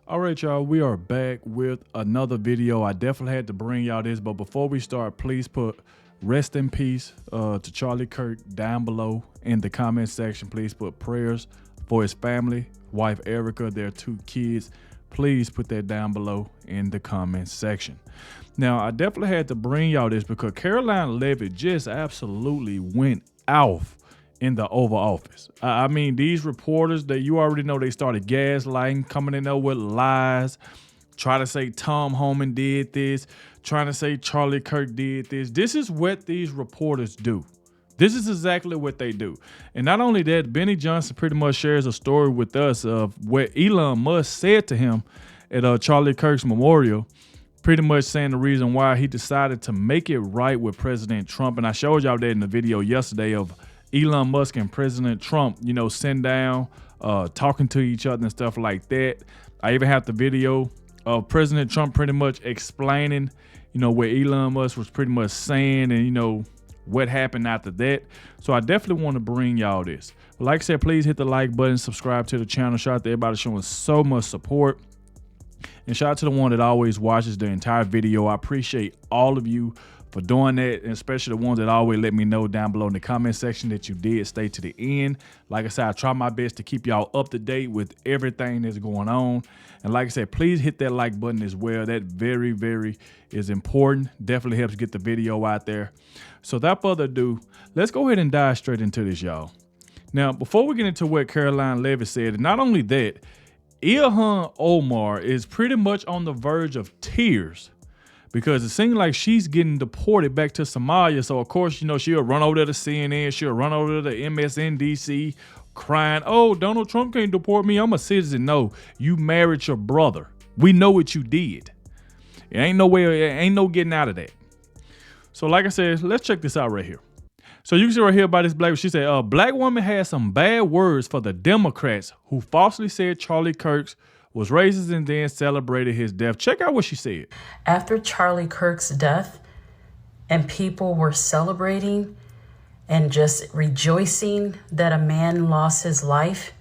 All right, y'all, we are back with another video. I definitely had to bring y'all this, but before we start, please put rest in peace to Charlie Kirk down below in the comment section. Please put prayers for his family, wife Erica, their 2 kids. Please put that down below in the comment section. Now, I definitely had to bring y'all this because Karoline Leavitt just absolutely went off in the Oval Office. I mean, these reporters that you already know, they started gaslighting, coming in there with lies, try to say Tom Homan did this, trying to say Charlie Kirk did this. This is what these reporters do. This is exactly what they do. And not only that, Benny Johnson pretty much shares a story with us of what Elon Musk said to him at Charlie Kirk's memorial, pretty much saying the reason why he decided to make it right with President Trump. And I showed y'all that in the video yesterday of Elon Musk and President Trump, you know, sitting down, talking to each other and stuff like that. I even have the video of President Trump pretty much explaining, you know, what Elon Musk was pretty much saying and, you know, what happened after that. So I definitely want to bring y'all this. But like I said, please hit the like button, subscribe to the channel. Shout out to everybody showing so much support. And shout out to the one that always watches the entire video. I appreciate all of you for doing that, and especially the ones that always let me know down below in the comment section that you did stay to the end. Like I said, I try my best to keep y'all up to date with everything that's going on. And like I said, please hit that like button as well. That very, very is important. Definitely helps get the video out there. So without further ado, let's go ahead and dive straight into this, y'all. Now, before we get into what Karoline Leavitt said, and not only that, Ilhan Omar is pretty much on the verge of tears because it seems like she's getting deported back to Somalia. So, of course, you know, she'll run over there to CNN. She'll run over to the MSNBC crying, oh, Donald Trump can't deport me. I'm a citizen. No, you married your brother. We know what you did. It ain't no way, ain't no getting out of that. So, like I said, let's check this out right here. So you can see right here about this black, she said, black woman had some bad words for the Democrats who falsely said Charlie Kirk was racist and then celebrated his death. Check out what she said. After Charlie Kirk's death and people were celebrating and just rejoicing that a man lost his life,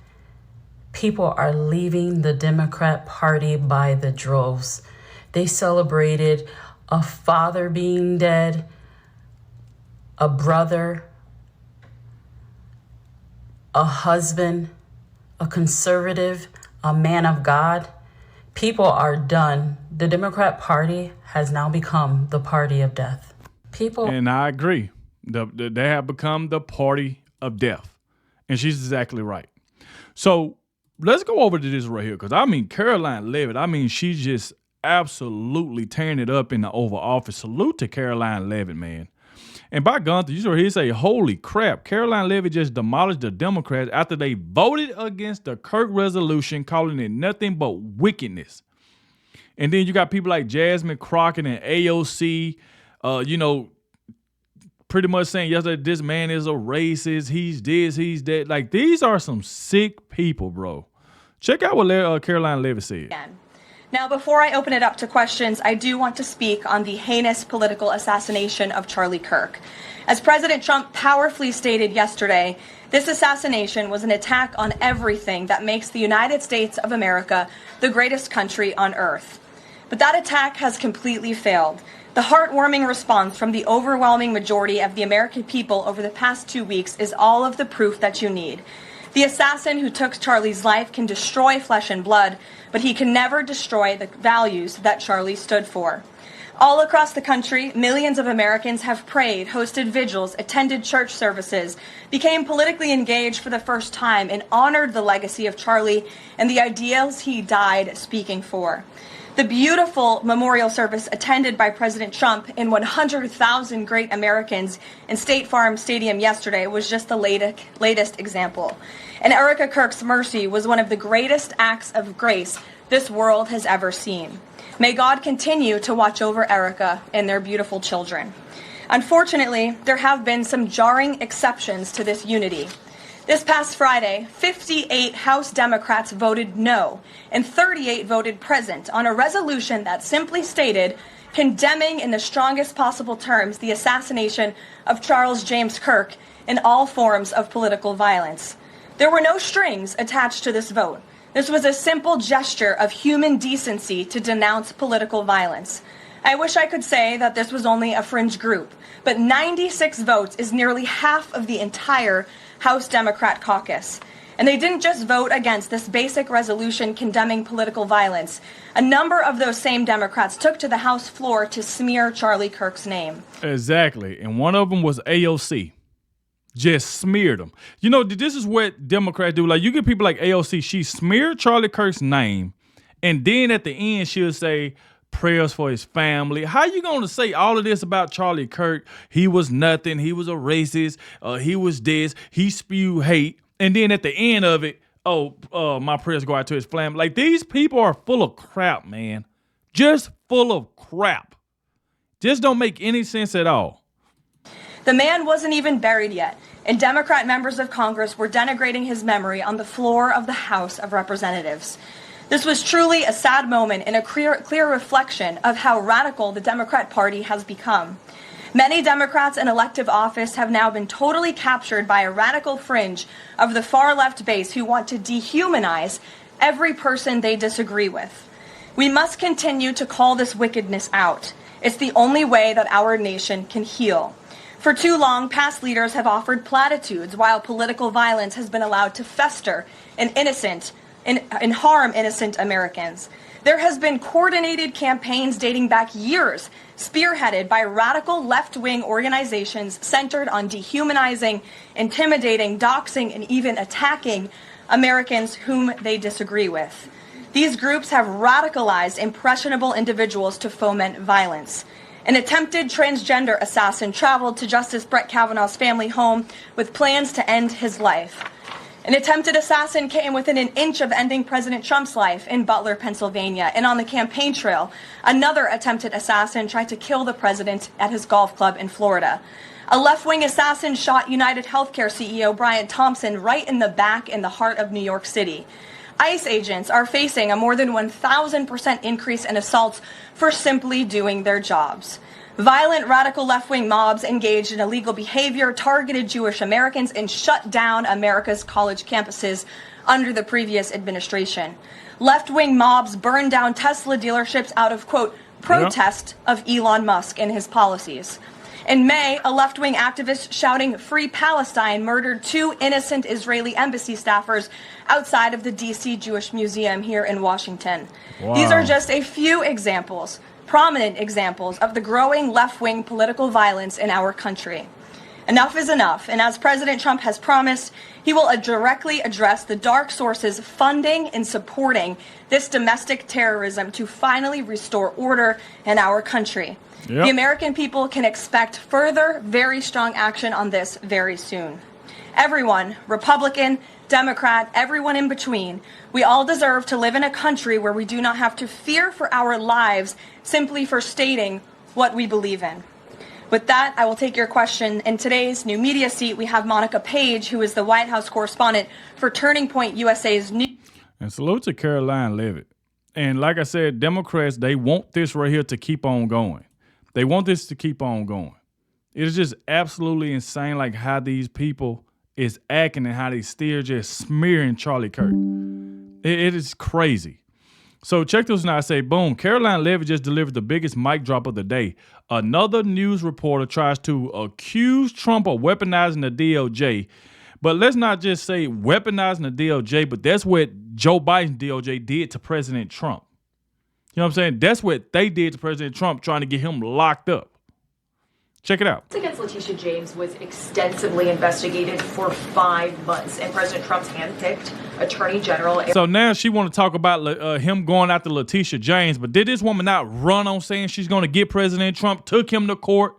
people are leaving the Democrat Party by the droves. They celebrated a father being dead, a brother, a husband, a conservative, a man of God. People are done. The Democrat Party has now become the party of death. And I agree. They have become the party of death. And she's exactly right. So let's go over to this right here. Because, I mean, Karoline Leavitt, I mean, she's just absolutely tearing it up in the Oval Office. Salute to Karoline Leavitt, man. And by Gunther, you saw he say, holy crap, Karoline Leavitt just demolished the Democrats after they voted against the Kirk resolution, calling it nothing but wickedness. And then you got people like Jasmine Crockett and AOC, you know, pretty much saying yesterday, this man is a racist, he's this, he's that. Like, these are some sick people, bro. Check out what Karoline Leavitt said. Again. Now, before I open it up to questions, I do want to speak on the heinous political assassination of Charlie Kirk. As President Trump powerfully stated yesterday, this assassination was an attack on everything that makes the United States of America the greatest country on earth. But that attack has completely failed. The heartwarming response from the overwhelming majority of the American people over the past 2 weeks is all of the proof that you need. The assassin who took Charlie's life can destroy flesh and blood, but he can never destroy the values that Charlie stood for. All across the country, millions of Americans have prayed, hosted vigils, attended church services, became politically engaged for the first time, and honored the legacy of Charlie and the ideals he died speaking for. The beautiful memorial service attended by President Trump and 100,000 great Americans in State Farm Stadium yesterday was just the latest example. And Erica Kirk's mercy was one of the greatest acts of grace this world has ever seen. May God continue to watch over Erica and their beautiful children. Unfortunately, there have been some jarring exceptions to this unity. This past Friday, 58 House Democrats voted no, and 38 voted present on a resolution that simply stated, condemning in the strongest possible terms the assassination of Charles James Kirk and all forms of political violence. There were no strings attached to this vote. This was a simple gesture of human decency to denounce political violence. I wish I could say that this was only a fringe group, but 96 votes is nearly half of the entire House Democrat caucus. And they didn't just vote against this basic resolution condemning political violence. A number of those same Democrats took to the House floor to smear Charlie Kirk's name. Exactly. And one of them was AOC. Just smeared them. You know, this is what Democrats do. Like, you get people like AOC, she smeared Charlie Kirk's name, and then at the end she'll say prayers for his family. How you going to say all of this about Charlie Kirk? He was nothing. He was a racist. He was this. He spewed hate. And then at the end of it, my prayers go out to his family. Like, these people are full of crap, man. Just full of crap. Just don't make any sense at all. The man wasn't even buried yet, and Democrat members of Congress were denigrating his memory on the floor of the House of Representatives. This was truly a sad moment and a clear reflection of how radical the Democrat Party has become. Many Democrats in elective office have now been totally captured by a radical fringe of the far left base who want to dehumanize every person they disagree with. We must continue to call this wickedness out. It's the only way that our nation can heal. For too long, past leaders have offered platitudes while political violence has been allowed to fester and harm innocent Americans. There has been coordinated campaigns dating back years, spearheaded by radical left-wing organizations centered on dehumanizing, intimidating, doxing, and even attacking Americans whom they disagree with. These groups have radicalized impressionable individuals to foment violence. An attempted transgender assassin traveled to Justice Brett Kavanaugh's family home with plans to end his life. An attempted assassin came within an inch of ending President Trump's life in Butler, Pennsylvania. And on the campaign trail, another attempted assassin tried to kill the president at his golf club in Florida. A left-wing assassin shot United Healthcare CEO Brian Thompson right in the back in the heart of New York City. ICE agents are facing a more than 1,000% increase in assaults for simply doing their jobs. Violent radical left-wing mobs engaged in illegal behavior, targeted Jewish Americans, and shut down America's college campuses under the previous administration. Left-wing mobs burned down Tesla dealerships out of, quote, protest of Elon Musk and his policies. In May, a left-wing activist shouting "Free Palestine" murdered 2 innocent Israeli embassy staffers outside of the D.C. Jewish Museum here in Washington. Wow. These are just a few examples, prominent examples, of the growing left-wing political violence in our country. Enough is enough, and as President Trump has promised, he will directly address the dark sources funding and supporting this domestic terrorism to finally restore order in our country. Yep. The American people can expect further, very strong action on this very soon. Everyone, Republican, Democrat, everyone in between, we all deserve to live in a country where we do not have to fear for our lives simply for stating what we believe in. With that, I will take your question. In today's new media seat, we have Monica Page, who is the White House correspondent for Turning Point USA's news. And salute to Karoline Leavitt. And like I said, Democrats, they want this right here to keep on going. They want this to keep on going. It is just absolutely insane, like how these people is acting and how they still just smearing Charlie Kirk. It is crazy. So check this now. I say, boom, Karoline Leavitt just delivered the biggest mic drop of the day. Another news reporter tries to accuse Trump of weaponizing the DOJ. But let's not just say weaponizing the DOJ, but that's what Joe Biden's DOJ did to President Trump. You know what I'm saying? That's what they did to President Trump, trying to get him locked up. Check it out. Against Letitia James was extensively investigated for 5 months, and President Trump's handpicked Attorney General. So now she want to talk about him going after Letitia James, but did this woman not run on saying she's going to get President Trump, took him to court,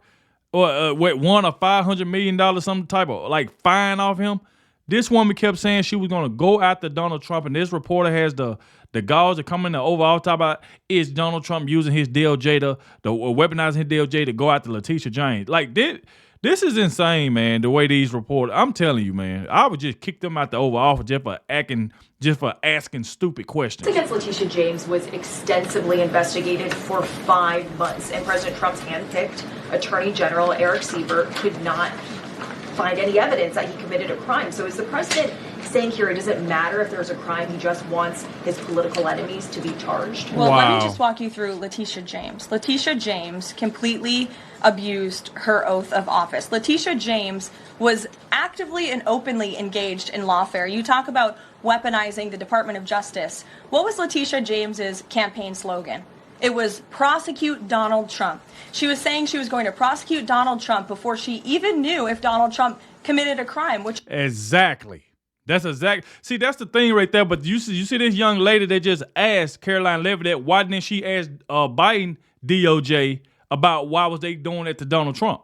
or won a $500 million some type of like fine off him? This woman kept saying she was going to go after Donald Trump, and this reporter has the gauze to come in the overall talk about is Donald Trump using his DOJ to weaponizing his DOJ to go after Letitia James. Like this is insane, man. The way these reporters, I'm telling you, man, I would just kick them out the Oval Office just for asking stupid questions. Against Letitia James was extensively investigated for 5 months, and President Trump's handpicked Attorney General Eric Siebert could not find any evidence that he committed a crime. So is the president saying here it doesn't matter if there's a crime, he just wants his political enemies to be charged. Well, Wow. let me just walk you through Letitia James. Letitia James completely abused her oath of office. Letitia James was actively and openly engaged in lawfare. You talk about weaponizing the Department of Justice. What was Letitia James's campaign slogan? It was prosecute Donald Trump. She was saying she was going to prosecute Donald Trump before she even knew if Donald Trump committed a crime, which Exactly. That's exact. See, that's the thing right there. But you see this young lady that just asked Karoline Leavitt that why didn't she ask Biden DOJ about why was they doing it to Donald Trump?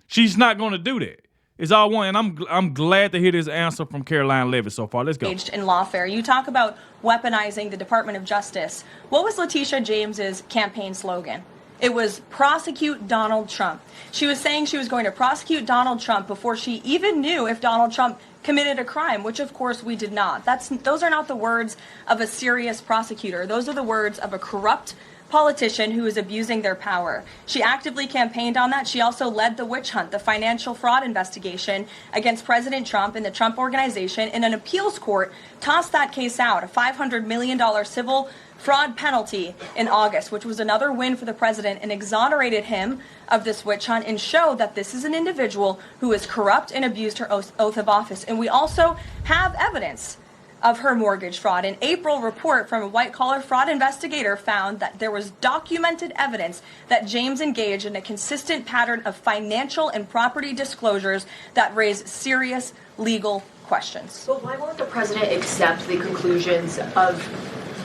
She's not going to do that. It's all one, and I'm glad to hear this answer from Karoline Leavitt so far. Let's go. engaged in lawfare. You talk about weaponizing the Department of Justice. What was Letitia James's campaign slogan? It was prosecute Donald Trump. She was saying she was going to prosecute Donald Trump before she even knew if Donald Trump committed a crime, which of course we did not. Those are not the words of a serious prosecutor. Those are the words of a corrupt politician who is abusing their power. She actively campaigned on that. She also led the witch hunt, the financial fraud investigation against President Trump and the Trump Organization, and an appeals court tossed that case out, a $500 million civil fraud penalty in August, which was another win for the president, and exonerated him of this witch hunt and showed that this is an individual who is corrupt and abused her oath of office. And we also have evidence of her mortgage fraud. An April report from a white-collar fraud investigator found that there was documented evidence that James engaged in a consistent pattern of financial and property disclosures that raise serious legal questions. But why won't the president accept the conclusions of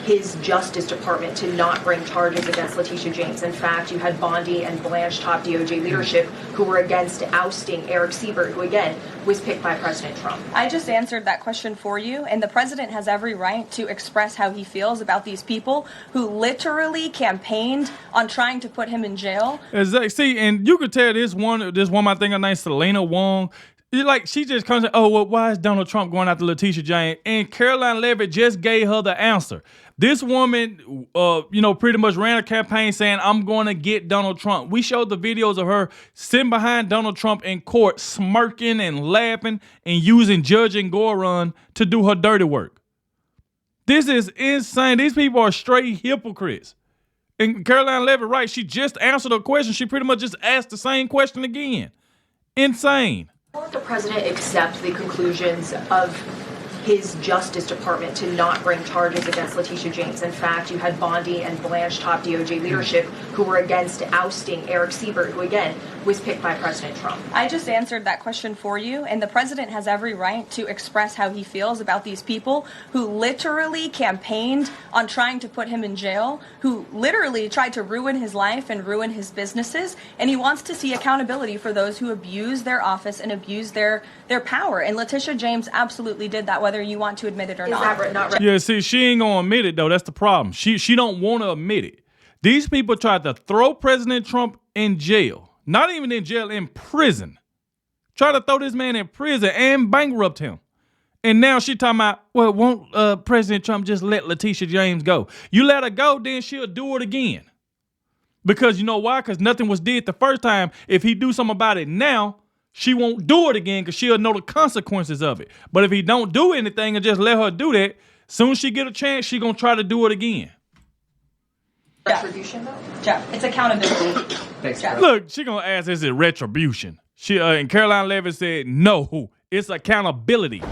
his Justice Department to not bring charges against Letitia James? In fact, you had Bondi and Blanche top DOJ leadership who were against ousting Eric Siebert, who again was picked by President Trump. I just answered that question for you, and the president has every right to express how he feels about these people who literally campaigned on trying to put him in jail. Exactly. See, and you could tell this woman, I think her name's Selena Wong. She just comes in, oh, well, why is Donald Trump going after Letitia James? And Karoline Leavitt just gave her the answer. This woman, pretty much ran a campaign saying, I'm going to get Donald Trump. We showed the videos of her sitting behind Donald Trump in court, smirking and laughing and using Judge Engoron to do her dirty work. This is insane. These people are straight hypocrites. And Karoline Leavitt, right, she just answered a question. She pretty much just asked the same question again. Insane. Why won't the president accept the conclusions of his Justice Department to not bring charges against Letitia James? In fact, you had Bondi and Blanche top DOJ leadership who were against ousting Eric Siebert, who again was picked by President Trump. I just answered that question for you, and the president has every right to express how he feels about these people who literally campaigned on trying to put him in jail, who literally tried to ruin his life and ruin his businesses, and he wants to see accountability for those who abuse their office and abuse their power. And Letitia James absolutely did that, whether you want to admit it or not. Is that not right? Yeah, see, she ain't gonna admit it though. That's the problem. She don't want to admit it. These people tried to throw President Trump in jail. Not even in jail, in prison. Try to throw this man in prison and bankrupt him. And now she talking about, well, won't President Trump just let Letitia James go? You let her go, then she'll do it again. Because you know why? Because nothing was did the first time. If he do something about it now, she won't do it again because she'll know the consequences of it. But if he don't do anything and just let her do that, soon as she get a chance, she gonna try to do it again. Retribution, though? Jeff, it's accountability. Thanks, Jeff. Look, she gonna ask, is it retribution? She and Karoline Leavitt said, no, it's accountability.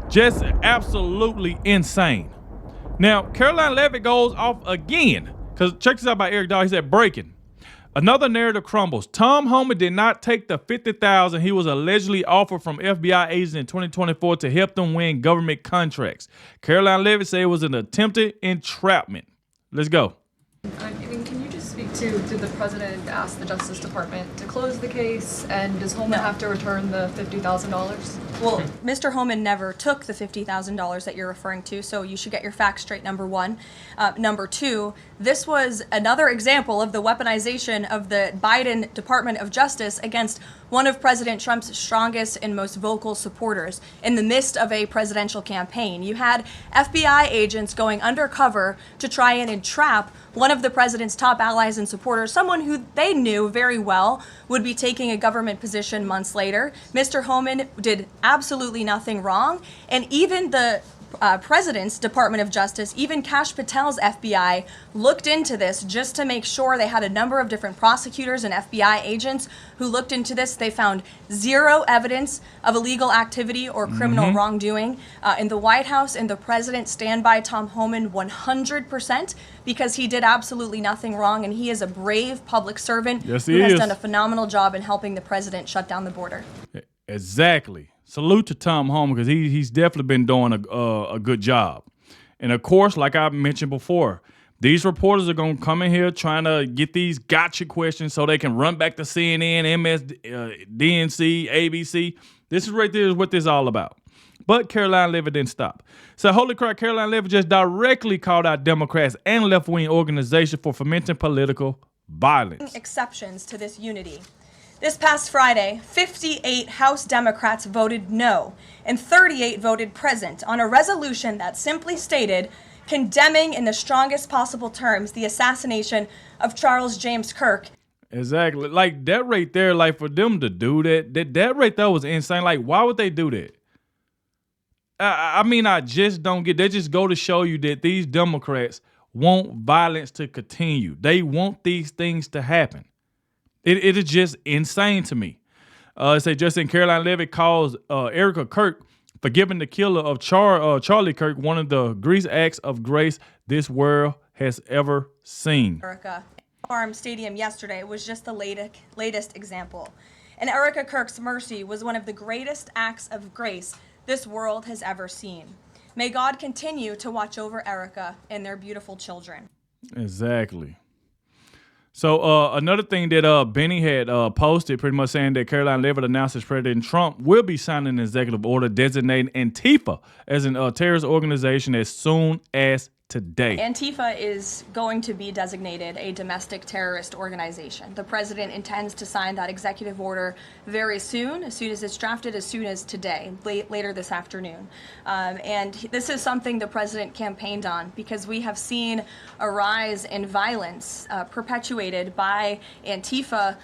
Just absolutely insane. Now, Karoline Leavitt goes off again. Because check this out by Adogg. He said, breaking. Another narrative crumbles. Tom Homan did not take the $50,000 he was allegedly offered from FBI agents in 2024 to help them win government contracts. Karoline Leavitt said it was an attempted entrapment. Let's go. I mean, can you just speak to, did the president ask the Justice Department to close the case, and does Homan have to return the $50,000? Well, Mr. Homan never took the $50,000 that you're referring to, so you should get your facts straight, number one. Number two, this was another example of the weaponization of the Biden Department of Justice against one of President Trump's strongest and most vocal supporters in the midst of a presidential campaign. You had FBI agents going undercover to try and entrap one of the president's top allies and supporter, someone who they knew very well would be taking a government position months later. Mr. Homan did absolutely nothing wrong, and even the President's Department of Justice, even Kash Patel's FBI, looked into this just to make sure. They had a number of different prosecutors and FBI agents who looked into this. They found zero evidence of illegal activity or criminal wrongdoing in the White House, and the President stand by Tom Homan 100% because he did absolutely nothing wrong, and he is a brave public servant who has done a phenomenal job in helping the President shut down the border. Exactly. Salute to Tom Homan because he's definitely been doing a good job. And of course, like I mentioned before, these reporters are going to come in here trying to get these gotcha questions so they can run back to CNN, DNC, ABC. This is right there is what this is all about. But Karoline Leavitt didn't stop. So holy crap, Karoline Leavitt just directly called out Democrats and left-wing organizations for fomenting political violence. Exceptions to this unity. This past Friday, 58 House Democrats voted no, and 38 voted present on a resolution that simply stated condemning in the strongest possible terms the assassination of Charles James Kirk. Exactly. Like that right there, like for them to do that right there was insane. Like, why would they do that? I mean, I just don't get. They just go to show you that these Democrats want violence to continue. They want these things to happen. It is just insane to me. Say Justin Karoline Leavitt calls Erica Kirk for giving the killer of Charlie Kirk one of the greatest acts of grace this world has ever seen. Erica Farm Stadium yesterday was just the latest example. And Erica Kirk's mercy was one of the greatest acts of grace this world has ever seen. May God continue to watch over Erica and their beautiful children. Exactly. So another thing that Benny had posted, pretty much saying that Karoline Leavitt announced that President Trump will be signing an executive order designating Antifa as a terrorist organization as soon as today. Antifa is going to be designated a domestic terrorist organization. The president intends to sign that executive order very soon as it's drafted, as soon as today, later this afternoon. And this is something the president campaigned on because we have seen a rise in violence perpetuated by Antifa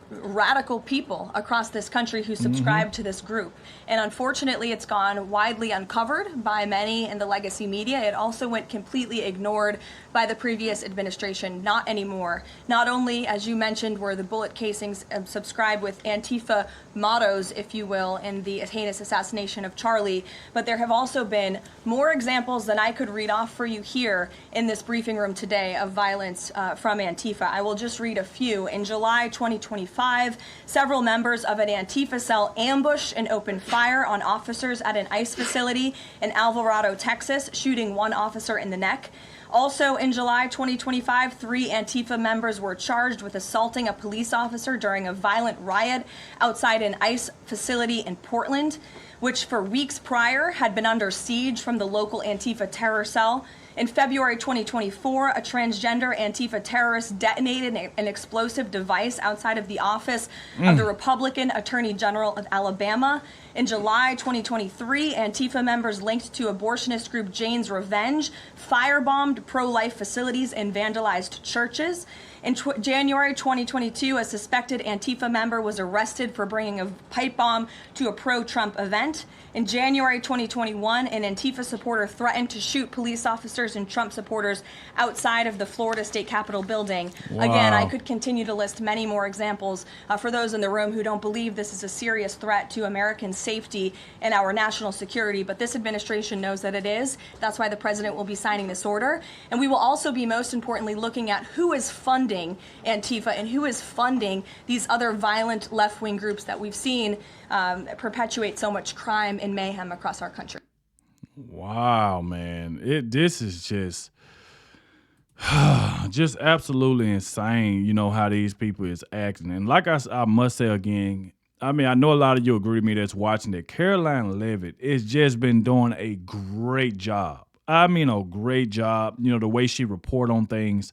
radical people across this country who subscribe to this group. And unfortunately, it's gone widely uncovered by many in the legacy media. It also went completely ignored by the previous administration. Not anymore. Not only, as you mentioned, were the bullet casings subscribed with Antifa mottos, if you will, in the heinous assassination of Charlie, but there have also been more examples than I could read off for you here in this briefing room today of violence from Antifa. I will just read a few. In July 2025, several members of an Antifa cell ambushed and opened fire on officers at an ICE facility in Alvarado, Texas, shooting one officer in the neck. Also in July 2025, 3 Antifa members were charged with assaulting a police officer during a violent riot outside an ICE facility in Portland, which for weeks prior had been under siege from the local Antifa terror cell. In February 2024, a transgender Antifa terrorist detonated an explosive device outside of the office of the Republican Attorney General of Alabama. In July 2023, Antifa members linked to abortionist group Jane's Revenge firebombed pro-life facilities and vandalized churches. In January 2022, a suspected Antifa member was arrested for bringing a pipe bomb to a pro-Trump event. In January 2021, an Antifa supporter threatened to shoot police officers and Trump supporters outside of the Florida State Capitol building. Wow. Again, I could continue to list many more examples for those in the room who don't believe this is a serious threat to American safety and our national security, but this administration knows that it is. That's why the president will be signing this order. And we will also be, most importantly, looking at who is funding Antifa and who is funding these other violent left-wing groups that we've seen perpetuate so much crime and mayhem across our country. Wow, man. This is just absolutely insane, you know, how these people is acting. And like I must say again, I mean, I know a lot of you agree with me that's watching it. Karoline Leavitt has just been doing a great job. I mean, a great job, you know, the way she report on things.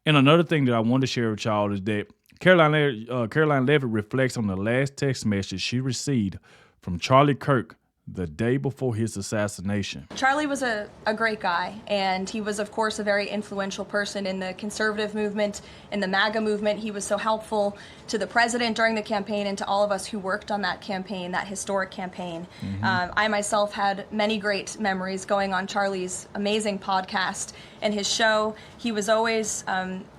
And another thing that I want to share with y'all is that Karoline Leavitt reflects on the last text message she received from Charlie Kirk the day before his assassination. Charlie was a great guy, and he was, of course, a very influential person in the conservative movement, in the MAGA movement. He was so helpful to the president during the campaign and to all of us who worked on that campaign, that historic campaign. I myself had many great memories going on Charlie's amazing podcast and his show. He was always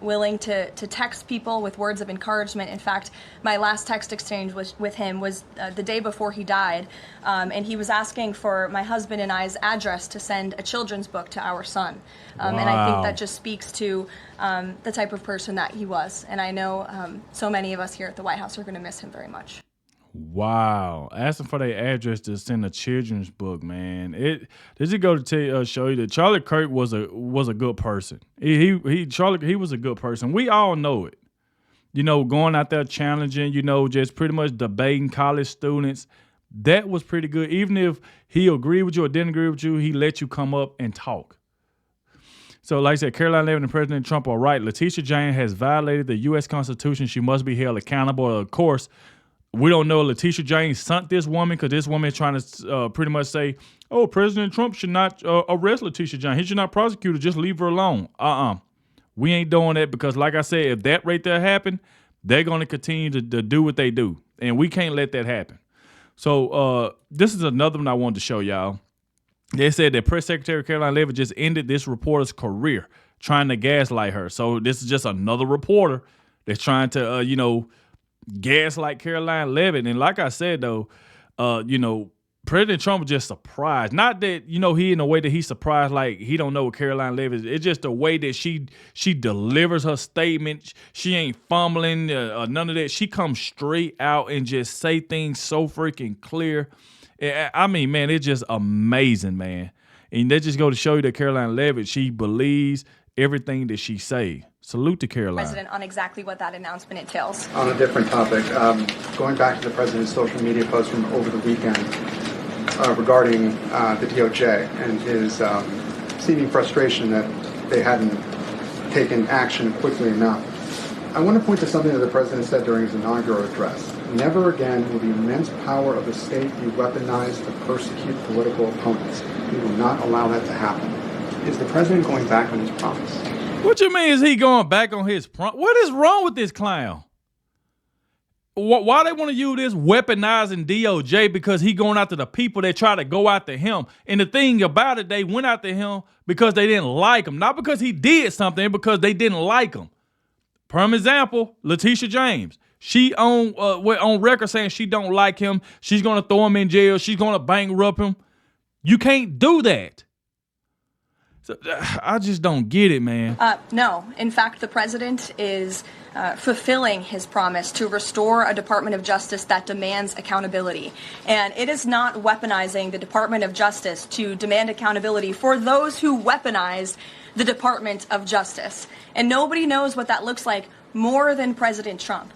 willing to text people with words of encouragement. In fact, my last text exchange with him was the day before he died, and he was asking for my husband and I's address to send a children's book to our son. And I think that just speaks to the type of person that he was. And I know so many of us here at the White House are going to miss him very much. Wow. Asking for their address to send a children's book, man. This is go to show you that Charlie Kirk was a good person. He was a good person. We all know it. You know, going out there challenging, you know, just pretty much debating college students. That was pretty good. Even if he agreed with you or didn't agree with you, he let you come up and talk. So like I said, Karoline Leavitt and President Trump are right. Letitia James has violated the U.S. Constitution. She must be held accountable. Of course, we don't know Letitia James sent this woman because this woman is trying to pretty much say, oh, President Trump should not arrest Letitia James. He should not prosecute her. Just leave her alone. We ain't doing that because, like I said, if that right there happened, they're going to continue to do what they do. And we can't let that happen. So this is another one I wanted to show y'all. They said that Press Secretary Karoline Leavitt just ended this reporter's career trying to gaslight her. So this is just another reporter that's trying to, gaslight Karoline Leavitt. And like I said, though, President Trump was just surprised. Not that, he in a way that he's surprised, like he don't know what Karoline Leavitt is. It's just the way that she delivers her statement. She ain't fumbling or none of that. She comes straight out and just say things so freaking clear. I mean, man, it's just amazing, man. And they just go to show you that Karoline Leavitt, she believes everything that she say. Salute to Karoline. President, on exactly what that announcement entails. On a different topic, going back to the president's social media post from over the weekend regarding the DOJ and his seeming frustration that they hadn't taken action quickly enough. I want to point to something that the president said during his inaugural address. Never again will the immense power of the state be weaponized to persecute political opponents. We will not allow that to happen. Is the president going back on his promise? What you mean is he going back on his promise? What is wrong with this clown? Why they want to use this weaponizing DOJ? Because he going after the people that try to go after him. And the thing about it, they went after him because they didn't like him. Not because he did something, because they didn't like him. Prime example, Letitia James. She on record saying she don't like him. She's going to throw him in jail. She's going to bankrupt him. You can't do that. So, I just don't get it, man. No. In fact, the president is fulfilling his promise to restore a Department of Justice that demands accountability. And it is not weaponizing the Department of Justice to demand accountability for those who weaponize the Department of Justice. And nobody knows what that looks like more than President Trump.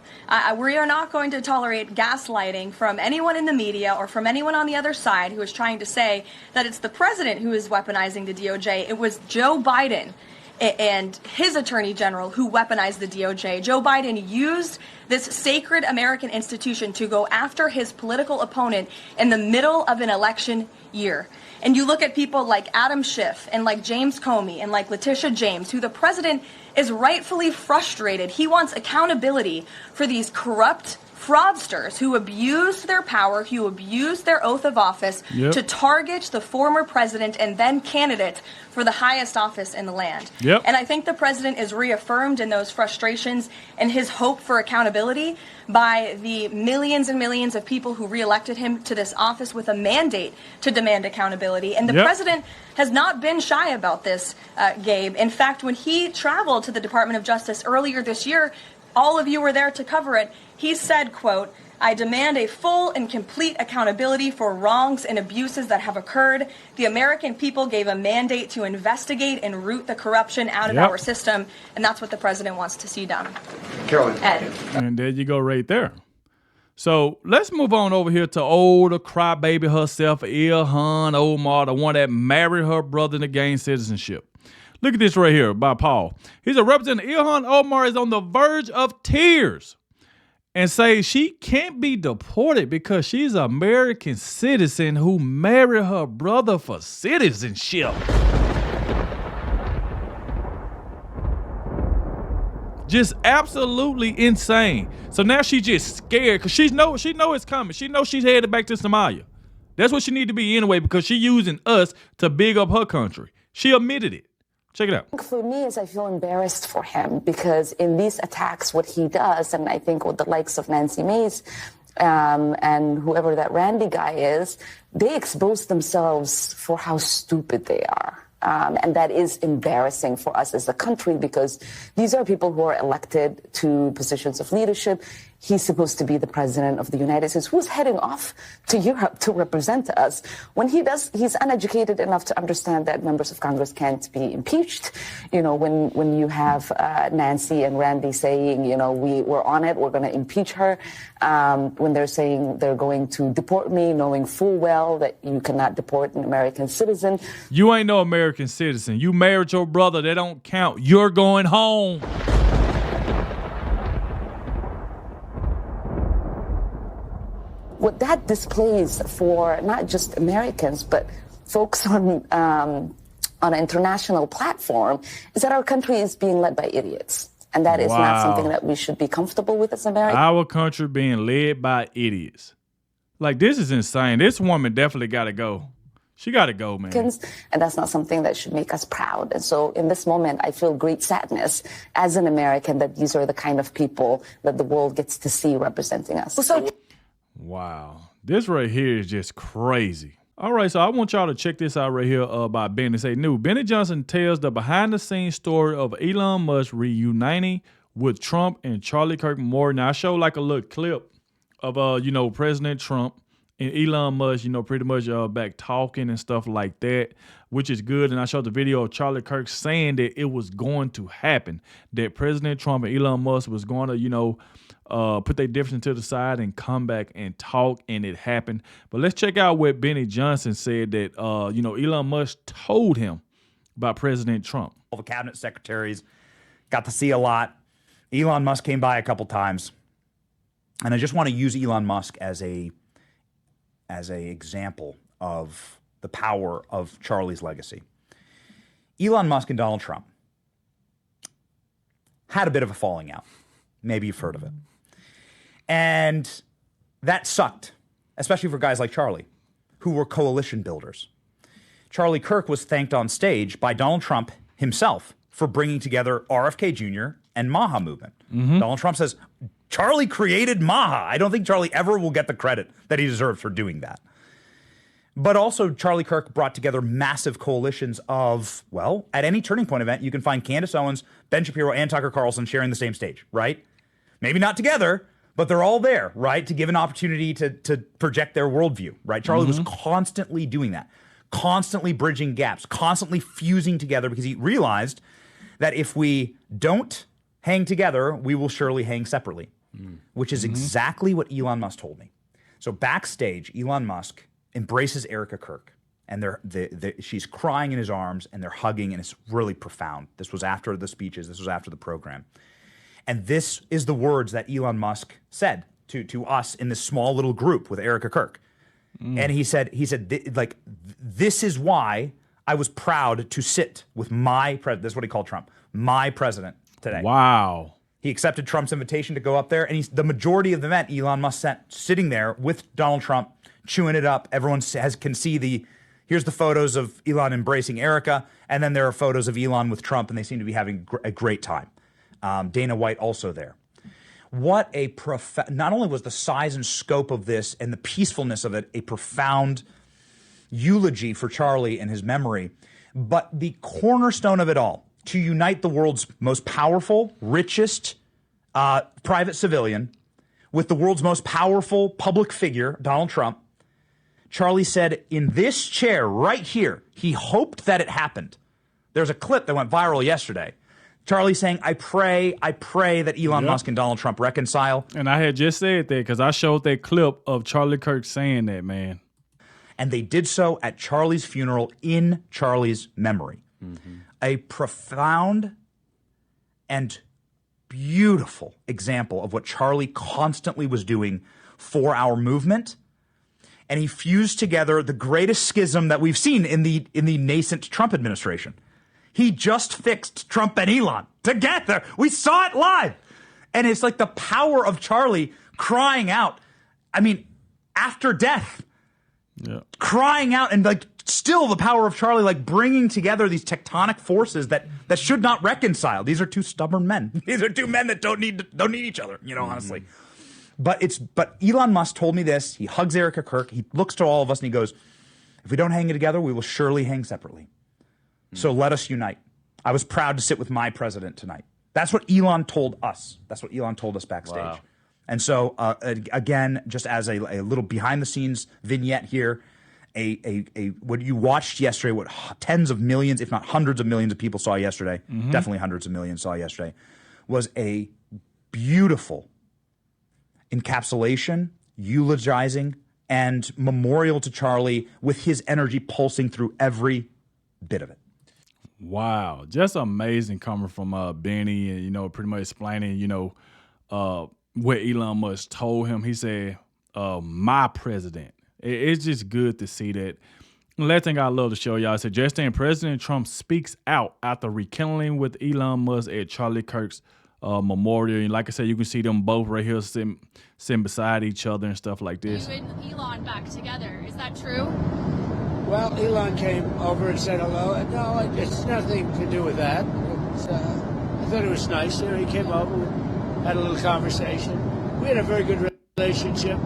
We are not going to tolerate gaslighting from anyone in the media or from anyone on the other side who is trying to say that it's the president who is weaponizing the DOJ. It was Joe Biden and his attorney general who weaponized the DOJ. Joe Biden used this sacred American institution to go after his political opponent in the middle of an election year. And you look at people like Adam Schiff and like James Comey and like Letitia James, who the president is rightfully frustrated. He wants accountability for these corrupt fraudsters who abused their power, who abused their oath of office to target the former president and then candidate for the highest office in the land. And I think the president is reaffirmed in those frustrations and his hope for accountability by the millions and millions of people who reelected him to this office with a mandate to demand accountability. And the president has not been shy about this, Gabe. In fact, when he traveled to the Department of Justice earlier this year, all of you were there to cover it. He said, quote, "I demand a full and complete accountability for wrongs and abuses that have occurred. The American people gave a mandate to investigate and root the corruption out of our system." And that's what the president wants to see done. Karoline. Ed. And there you go right there. So let's move on over here to older crybaby herself, Ilhan Omar, the one that married her brother to gain citizenship. Look at this right here by Paul. He's a representative. Ilhan Omar is on the verge of tears and say she can't be deported because she's an American citizen who married her brother for citizenship. Just absolutely insane. So now she's just scared because she know it's coming. She knows she's headed back to Somalia. That's what she need to be anyway, because she's using us to big up her country. She admitted it. Check it out. For me, is I feel embarrassed for him because in these attacks, what he does, and I think with the likes of Nancy Mace and whoever that Randy guy is, they expose themselves for how stupid they are. And that is embarrassing for us as a country because these are people who are elected to positions of leadership. He's supposed to be the president of the United States, who's heading off to Europe to represent us. When he does, he's uneducated enough to understand that members of Congress can't be impeached. You know, when you have Nancy and Randy saying, you know, we're on it, we're going to impeach her. When they're saying they're going to deport me, knowing full well that you cannot deport an American citizen. You ain't no American citizen. You married your brother. They don't count. You're going home. What that displays for not just Americans, but folks on an international platform is that our country is being led by idiots. And that is not something that we should be comfortable with as Americans. Our country being led by idiots. Like, this is insane. This woman definitely got to go. She got to go, man. And that's not something that should make us proud. And so in this moment, I feel great sadness as an American that these are the kind of people that the world gets to see representing us. Wow. This right here is just crazy. All right, so I want y'all to check this out right here by Benny. Say, new. Benny Johnson tells the behind-the-scenes story of Elon Musk reuniting with Trump and Charlie Kirk Moore. Now, I show like a little clip of, President Trump and Elon Musk, pretty much back talking and stuff like that, which is good. And I showed the video of Charlie Kirk saying that it was going to happen, that President Trump and Elon Musk was going to, put their difference to the side and come back and talk, and it happened. But let's check out what Benny Johnson said that, Elon Musk told him about President Trump. All the cabinet secretaries got to see a lot. Elon Musk came by a couple times. And I just want to use Elon Musk as a example of the power of Charlie's legacy. Elon Musk and Donald Trump had a bit of a falling out. Maybe you've heard of it. And that sucked, especially for guys like Charlie, who were coalition builders. Charlie Kirk was thanked on stage by Donald Trump himself for bringing together RFK Jr. and MAHA movement. Mm-hmm. Donald Trump says, Charlie created MAHA. I don't think Charlie ever will get the credit that he deserves for doing that. But also, Charlie Kirk brought together massive coalitions of, well, at any Turning Point event, you can find Candace Owens, Ben Shapiro, and Tucker Carlson sharing the same stage, right? Maybe not together, but they're all there, right, to give an opportunity to project their worldview, right? Charlie was constantly doing that, constantly bridging gaps, constantly fusing together, because he realized that if we don't hang together, we will surely hang separately, which is exactly what Elon Musk told me. So backstage, Elon Musk embraces Erica Kirk, and she's crying in his arms, and they're hugging, and it's really profound. This was after the speeches. This was after the program. And this is the words that Elon Musk said to us in this small little group with Erica Kirk. And he said, this is why I was proud to sit with my president. This is what he called Trump, my president today. Wow. He accepted Trump's invitation to go up there, and the majority of the event, Elon Musk sitting there with Donald Trump, chewing it up. Everyone can see here's the photos of Elon embracing Erica, and then there are photos of Elon with Trump, and they seem to be having a great time. Dana White also there. What not only was the size and scope of this and the peacefulness of it a profound eulogy for Charlie and his memory, but the cornerstone of it all, to unite the world's most powerful, richest private civilian with the world's most powerful public figure, Donald Trump. Charlie said, in this chair right here, he hoped that it happened. There's a clip that went viral yesterday. Charlie saying, I pray that Elon Musk and Donald Trump reconcile. And I had just said that because I showed that clip of Charlie Kirk saying that, man. And they did so at Charlie's funeral in Charlie's memory. A profound and beautiful example of what Charlie constantly was doing for our movement. And he fused together the greatest schism that we've seen in the nascent Trump administration. He just fixed Trump and Elon together. We saw it live. And it's like the power of Charlie crying out. I mean, after death, crying out, and like still the power of Charlie, like bringing together these tectonic forces that should not reconcile. These are two stubborn men. These are two men that don't need each other, honestly. But Elon Musk told me this. He hugs Erica Kirk. He looks to all of us and he goes, if we don't hang it together, we will surely hang separately. So let us unite. I was proud to sit with my president tonight. That's what Elon told us. That's what Elon told us backstage. Wow. And so, again, just as a little behind-the-scenes vignette here, what you watched yesterday, what tens of millions, if not hundreds of millions of people saw yesterday, definitely hundreds of millions saw yesterday, was a beautiful encapsulation, eulogizing, and memorial to Charlie with his energy pulsing through every bit of it. Wow. Just amazing coming from Benny and, pretty much explaining, what Elon Musk told him. He said, my president. It's just good to see that. Last thing I love to show y'all, I said, yesterday, President Trump speaks out after rekindling with Elon Musk at Charlie Kirk's memorial. And like I said, you can see them both right here sitting beside each other and stuff like this. You and Elon back together. Is that true? Well, Elon came over and said hello. No, it's nothing to do with that. I thought it was nice. He came over, had a little conversation. We had a very good relationship,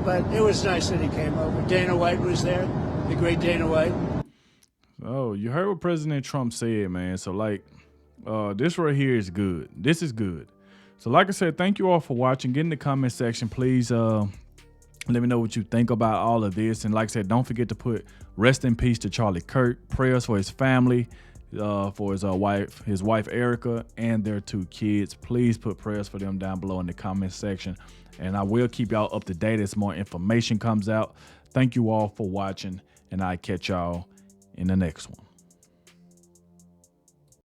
but it was nice that he came over. Dana White was there, the great Dana White. Oh, you heard what President Trump said, man. So, this right here is good. This is good. So, like I said, thank you all for watching. Get in the comment section, please. Let me know what you think about all of this. And like I said, don't forget to put rest in peace to Charlie Kirk. Prayers for his family, for his wife Erica, and their 2 kids. Please put prayers for them down below in the comment section. And I will keep y'all up to date as more information comes out. Thank you all for watching, and I'll catch y'all in the next one.